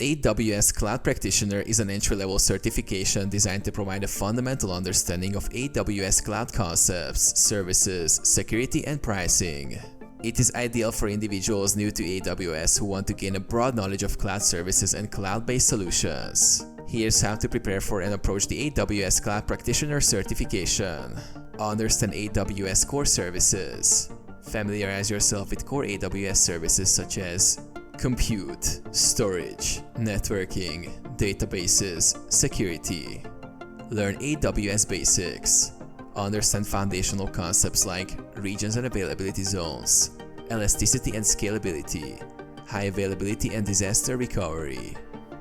AWS Cloud Practitioner is an entry-level certification designed to provide a fundamental understanding of AWS cloud concepts, services, security, and pricing. It is ideal for individuals new to AWS who want to gain a broad knowledge of cloud services and cloud-based solutions. Here's how to prepare for and approach the AWS Cloud Practitioner certification. Understand AWS core services. Familiarize yourself with core AWS services such as compute, storage, networking, databases, security. Learn AWS basics. Understand foundational concepts like regions and availability zones, elasticity and scalability, high availability and disaster recovery,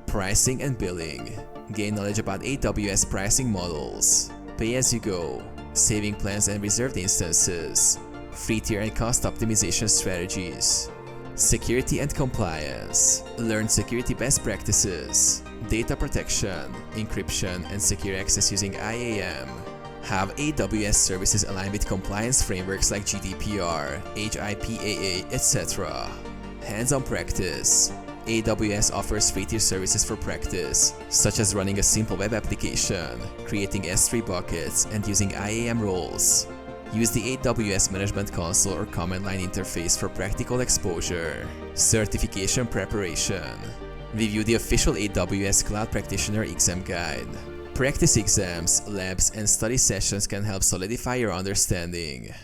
pricing and billing. Gain knowledge about AWS pricing models, pay-as-you-go, saving plans and reserved instances, free tier and cost optimization strategies. Security and compliance. Learn security best practices, data protection, encryption, and secure access using IAM. Have AWS services aligned with compliance frameworks like GDPR, HIPAA, etc. Hands-on practice. AWS offers free-tier services for practice, such as running a simple web application, creating S3 buckets, and using IAM roles. Use the AWS Management Console or command line interface for practical exposure. Certification preparation. Review the official AWS Cloud Practitioner exam guide. Practice exams, labs, and study sessions can help solidify your understanding.